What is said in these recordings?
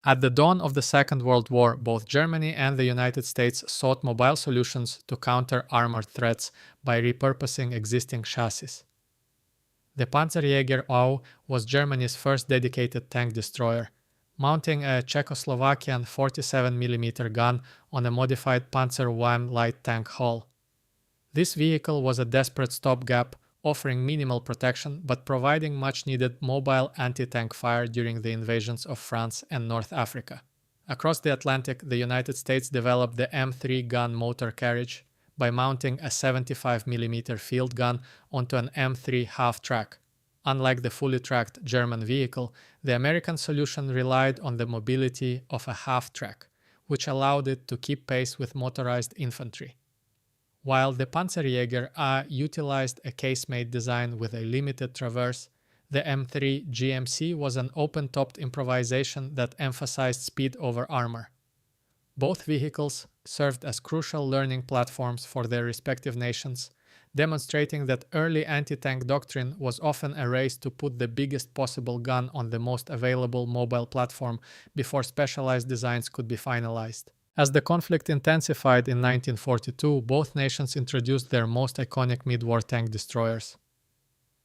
At the dawn of the Second World War, both Germany and the United States sought mobile solutions to counter armored threats by repurposing existing chassis. The Panzerjäger Au was Germany's first dedicated tank destroyer, mounting a Czechoslovakian 47mm gun on a modified Panzer I light tank hull. This vehicle was a desperate stopgap, offering minimal protection but providing much-needed mobile anti-tank fire during the invasions of France and North Africa. Across the Atlantic, the United States developed the M3 gun motor carriage by mounting a 75mm field gun onto an M3 half-track. Unlike the fully tracked German vehicle, the American solution relied on the mobility of a half-track, which allowed it to keep pace with motorized infantry. While the Panzerjäger A utilized a casemate design with a limited traverse, the M3 GMC was an open-topped improvisation that emphasized speed over armor. Both vehicles served as crucial learning platforms for their respective nations, demonstrating that early anti-tank doctrine was often a race to put the biggest possible gun on the most available mobile platform before specialized designs could be finalized. As the conflict intensified in 1942, both nations introduced their most iconic mid-war tank destroyers.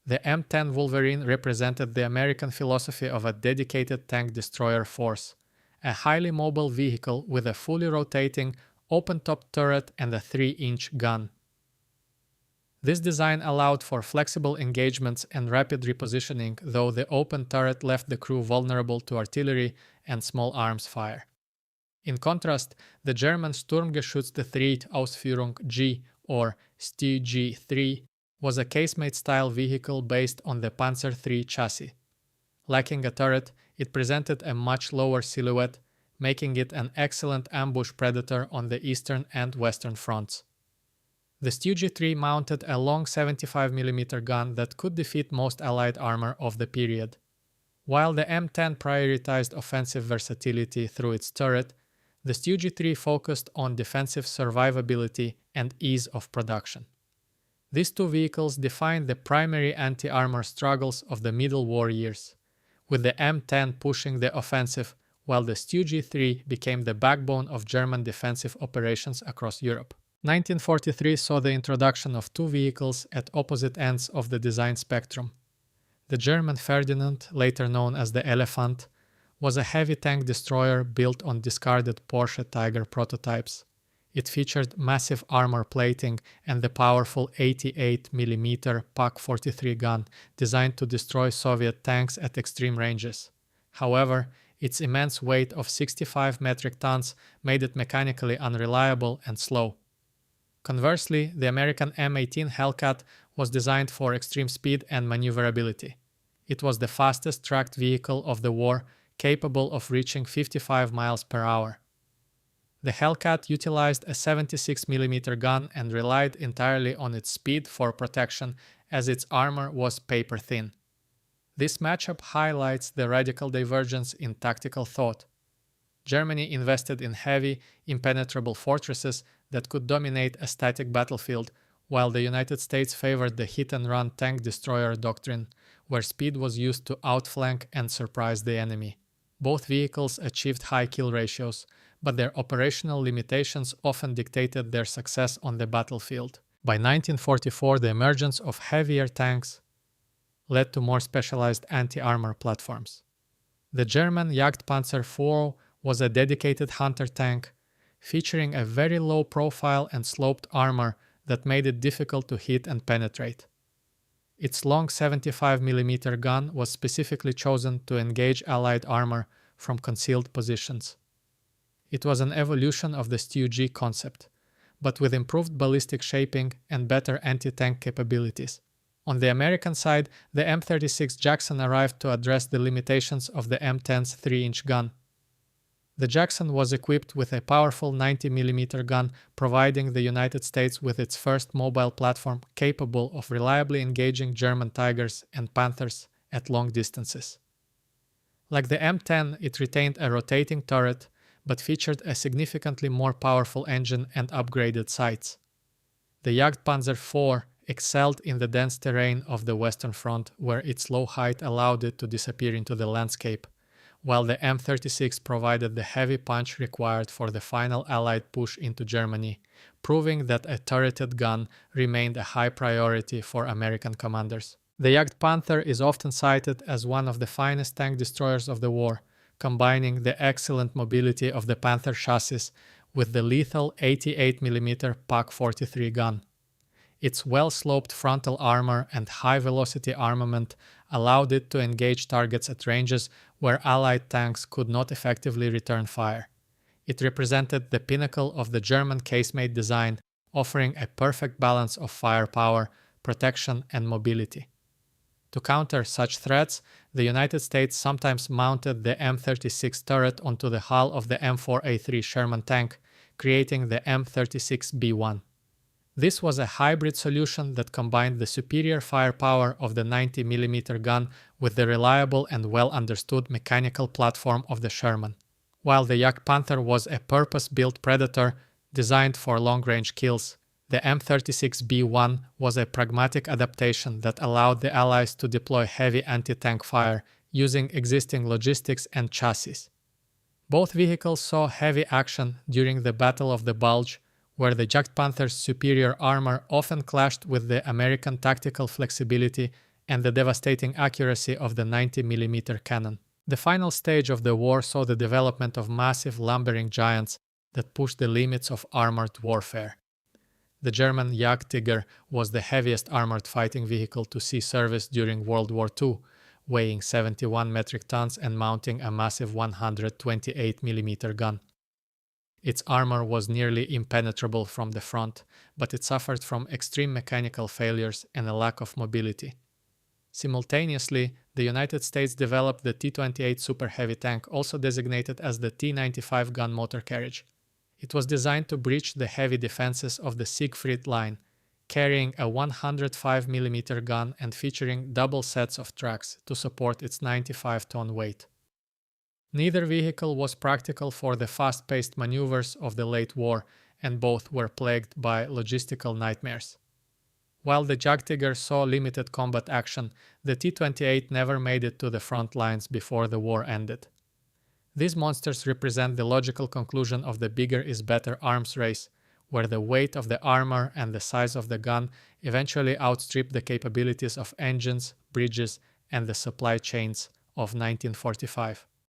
The M10 Wolverine represented the American philosophy of a dedicated tank destroyer force, a highly mobile vehicle with a fully rotating, open-top turret and a 3-inch gun. This design allowed for flexible engagements and rapid repositioning, though the open turret left the crew vulnerable to artillery and small arms fire. In contrast, the German Sturmgeschütz III Ausführung G or StG-3 was a casemate-style vehicle based on the Panzer III chassis. Lacking a turret, it presented a much lower silhouette, making it an excellent ambush predator on the eastern and western fronts. The StG-3 mounted a long 75mm gun that could defeat most Allied armor of the period. While the M10 prioritized offensive versatility through its turret, the StG-3 focused on defensive survivability and ease of production. These two vehicles defined the primary anti-armor struggles of the Middle War years, with the M10 pushing the offensive while the StG-3 became the backbone of German defensive operations across Europe. 1943 saw the introduction of two vehicles at opposite ends of the design spectrum. The German Ferdinand, later known as the Elephant, was a heavy tank destroyer built on discarded Porsche Tiger prototypes. It featured massive armor plating and the powerful 88mm PaK-43 gun designed to destroy Soviet tanks at extreme ranges. However, its immense weight of 65 metric tons made it mechanically unreliable and slow. Conversely, the American M18 Hellcat was designed for extreme speed and maneuverability. It was the fastest tracked vehicle of the war, capable of reaching 55 miles per hour. The Hellcat utilized a 76mm gun and relied entirely on its speed for protection, as its armor was paper thin. This matchup highlights the radical divergence in tactical thought. Germany invested in heavy, impenetrable fortresses that could dominate a static battlefield, while the United States favored the hit-and-run tank destroyer doctrine, where speed was used to outflank and surprise the enemy. Both vehicles achieved high kill ratios, but their operational limitations often dictated their success on the battlefield. By 1944, the emergence of heavier tanks led to more specialized anti-armor platforms. The German Jagdpanzer IV was a dedicated hunter tank, featuring a very low profile and sloped armor that made it difficult to hit and penetrate. Its long 75mm gun was specifically chosen to engage Allied armor from concealed positions. It was an evolution of the StG concept, but with improved ballistic shaping and better anti-tank capabilities. On the American side, the M36 Jackson arrived to address the limitations of the M10's 3-inch gun. The Jackson was equipped with a powerful 90mm gun, providing the United States with its first mobile platform capable of reliably engaging German Tigers and Panthers at long distances. Like the M10, it retained a rotating turret, but featured a significantly more powerful engine and upgraded sights. The Jagdpanzer IV excelled in the dense terrain of the Western Front, where its low height allowed it to disappear into the landscape, while the M36 provided the heavy punch required for the final Allied push into Germany, proving that a turreted gun remained a high priority for American commanders. The Jagdpanther is often cited as one of the finest tank destroyers of the war, combining the excellent mobility of the Panther chassis with the lethal 88mm Pak-43 gun. Its well-sloped frontal armor and high-velocity armament allowed it to engage targets at ranges where Allied tanks could not effectively return fire. It represented the pinnacle of the German casemate design, offering a perfect balance of firepower, protection, and mobility. To counter such threats, the United States sometimes mounted the M36 turret onto the hull of the M4A3 Sherman tank, creating the M36B1. This was a hybrid solution that combined the superior firepower of the 90mm gun with the reliable and well-understood mechanical platform of the Sherman. While the Jagdpanther was a purpose-built Predator designed for long-range kills, the M36B1 was a pragmatic adaptation that allowed the Allies to deploy heavy anti-tank fire using existing logistics and chassis. Both vehicles saw heavy action during the Battle of the Bulge, where the Jagdpanther's superior armor often clashed with the American tactical flexibility and the devastating accuracy of the 90mm cannon. The final stage of the war saw the development of massive lumbering giants that pushed the limits of armored warfare. The German Jagdtiger was the heaviest armored fighting vehicle to see service during World War II, weighing 71 metric tons and mounting a massive 128mm gun. Its armor was nearly impenetrable from the front, but it suffered from extreme mechanical failures and a lack of mobility. Simultaneously, the United States developed the T-28 Super Heavy tank, also designated as the T-95 gun motor carriage. It was designed to breach the heavy defenses of the Siegfried Line, carrying a 105mm gun and featuring double sets of tracks to support its 95-ton weight. Neither vehicle was practical for the fast-paced maneuvers of the late war, and both were plagued by logistical nightmares. While the Jagdtiger saw limited combat action, the T-28 never made it to the front lines before the war ended. These monsters represent the logical conclusion of the bigger is better arms race, where the weight of the armor and the size of the gun eventually outstrip the capabilities of engines, bridges, and the supply chains of 1945.